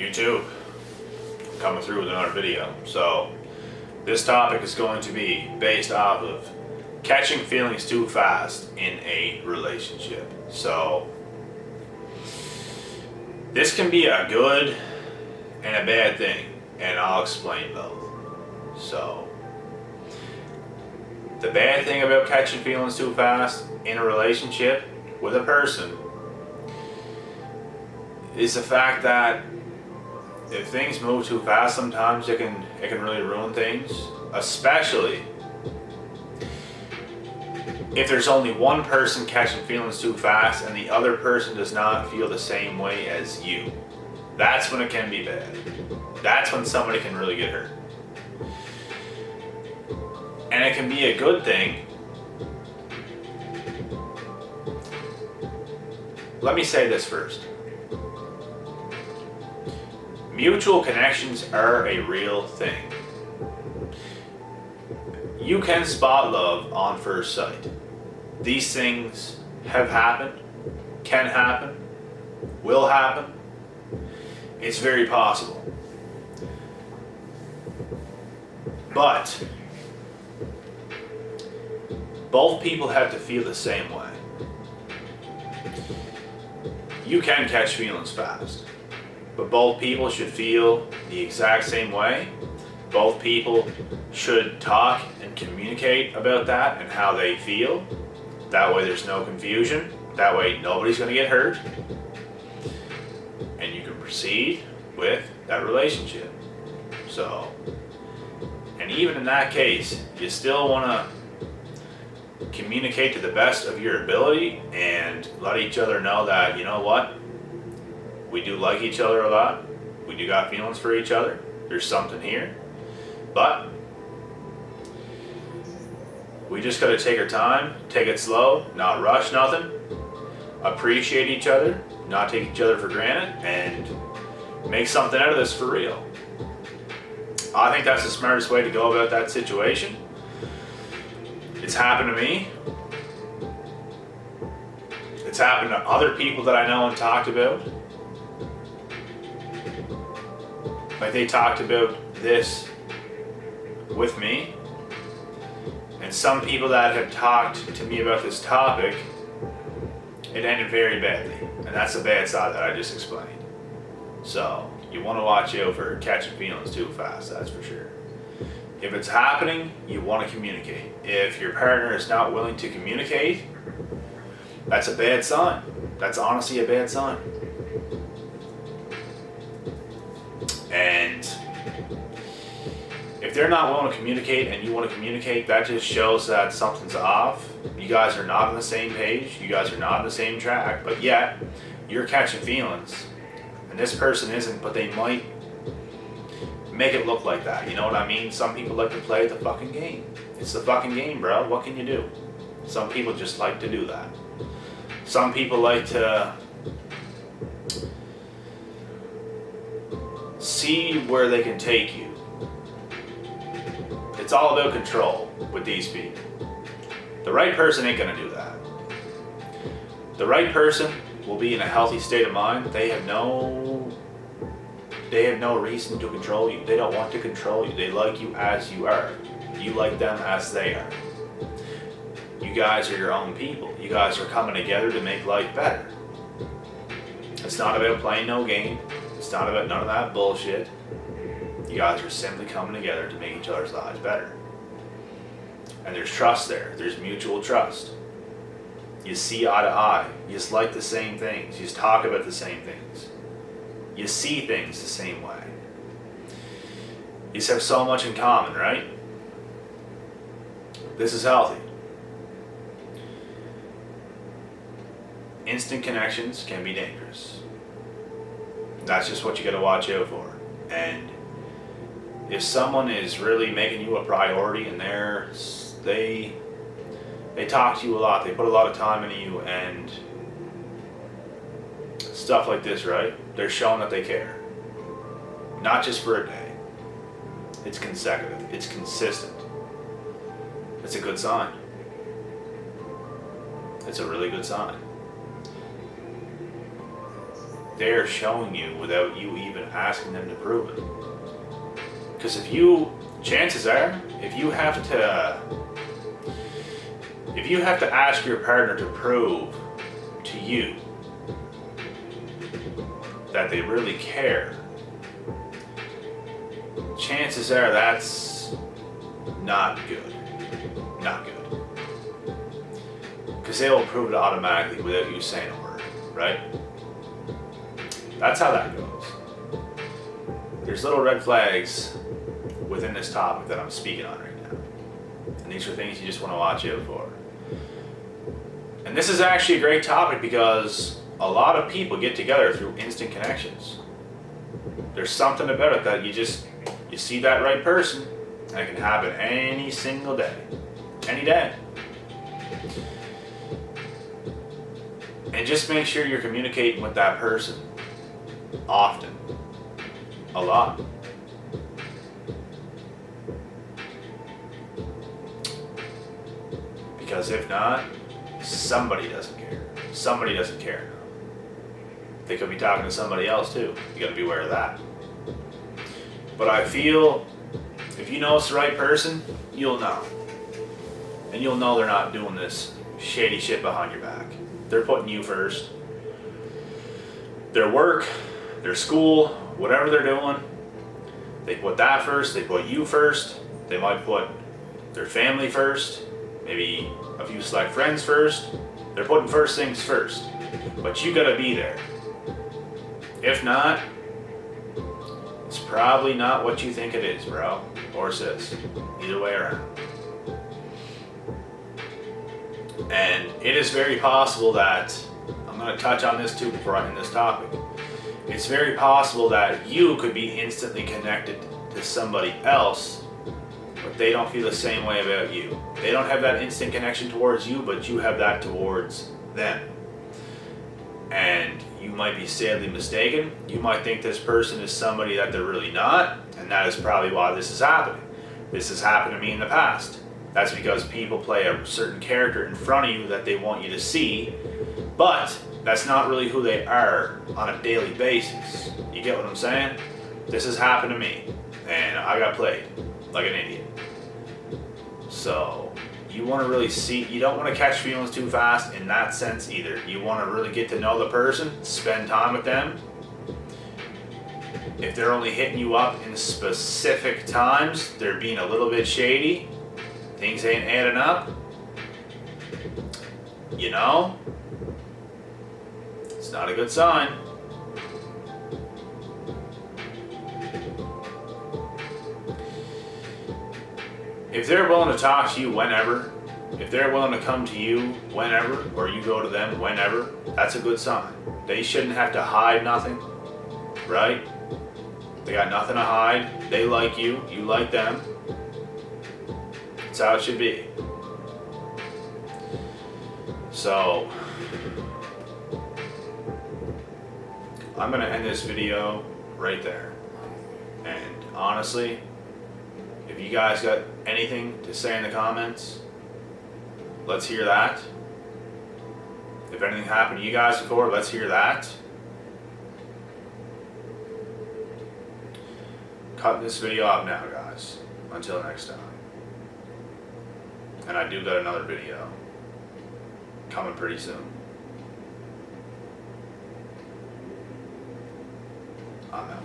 YouTube, coming through with another video. So this topic is going to be based off of catching feelings too fast in a relationship. So this can be a good and a bad thing, and I'll explain both. So the bad thing about catching feelings too fast in a relationship with a person is the fact that if things move too fast, sometimes it can really ruin things, especially if there's only one person catching feelings too fast and the other person does not feel the same way as you. That's when it can be bad. That's when somebody can really get hurt. And it can be a good thing. Let me say this first. Mutual connections are a real thing. You can spot love on first sight. These things have happened, can happen, will happen. It's very possible. But both people have to feel the same way. You can catch feelings fast, but both people should feel the exact same way. Both people should talk and communicate about that and how they feel. That way there's no confusion. That way nobody's going to get hurt. And you can proceed with that relationship. So, and even in that case, you still want to communicate to the best of your ability and let each other know that, you know what, we do like each other a lot. We do got feelings for each other. There's something here. But we just got to take our time, take it slow, not rush nothing, appreciate each other, not take each other for granted, and make something out of this for real. I think that's the smartest way to go about that situation. It's happened to me. It's happened to other people that I know and talked about. Like they talked about this with me. And some people that have talked to me about this topic, it ended very badly. And that's the bad side that I just explained. So you want to watch out for catching feelings too fast, that's for sure. If it's happening, you want to communicate. If your partner is not willing to communicate, that's a bad sign. That's honestly a bad sign. And if they're not willing to communicate and you want to communicate, that just shows that something's off. You guys are not on the same page. You guys are not on the same track. But yet, you're catching feelings. And this person isn't, but they might make it look like that. You know what I mean? Some people like to play the fucking game. It's the fucking game, bro. What can you do? Some people just like to do that. Some people like to see where they can take you. It's all about control with these people. The right person ain't gonna do that. The right person will be in a healthy state of mind. They have no reason to control you. They don't want to control you. They like you as you are. You like them as they are. You guys are your own people. You guys are coming together to make life better. It's not about playing no game. It's not about none of that bullshit. You guys are simply coming together to make each other's lives better. And there's trust there. There's mutual trust. You see eye to eye. You just like the same things. You just talk about the same things. You see things the same way. You just have so much in common, right? This is healthy. Instant connections can be dangerous. That's just what you gotta watch out for. And if someone is really making you a priority and they talk to you a lot, they put a lot of time into you and stuff like this, right? They're showing that they care. Not just for a day. It's consecutive. It's consistent. It's a good sign. It's a really good sign. they're showing you without you even asking them to prove it. Because chances are, if you have to ask your partner to prove to you that they really care, chances are that's not good. Not good. Because they will prove it automatically without you saying a word, right? That's how that goes. There's little red flags within this topic that I'm speaking on right now. And these are things you just want to watch out for. And this is actually a great topic because a lot of people get together through instant connections. There's something about it that you see that right person, and it can happen any single day. Any day. And just make sure you're communicating with that person often. A lot. Because if not, somebody doesn't care. Somebody doesn't care. They could be talking to somebody else too. You gotta be aware of that. But I feel if you know it's the right person, you'll know. And you'll know they're not doing this shady shit behind your back. They're putting you first. Their work, their school, whatever they're doing, they put that first, they put you first. They might put their family first, maybe a few select friends first. They're putting first things first. But you gotta be there. If not, it's probably not what you think it is, bro. Or sis. Either way around. And it is very possible that, I'm going to touch on this too before I end this topic. It's very possible that you could be instantly connected to somebody else, but they don't feel the same way about you. They don't have that instant connection towards you, but you have that towards them. And you might be sadly mistaken. You might think this person is somebody that they're really not, and that is probably why this is happening. This has happened to me in the past. That's because people play a certain character in front of you that they want you to see, but that's not really who they are on a daily basis. You get what I'm saying? This has happened to me, and I got played like an idiot. So, you want to really see, you don't want to catch feelings too fast in that sense either. You want to really get to know the person, spend time with them. If they're only hitting you up in specific times, they're being a little bit shady, things ain't adding up, you know, it's not a good sign. If they're willing to talk to you whenever, if they're willing to come to you whenever, or you go to them whenever, that's a good sign. They shouldn't have to hide nothing, right? They got nothing to hide. They like you, you like them. That's how it should be. So, I'm gonna end this video right there. And honestly, if you guys got anything to say in the comments, let's hear that. If anything happened to you guys before, let's hear that. Cutting this video off now, guys. Until next time. And I do got another video coming pretty soon. I'm out.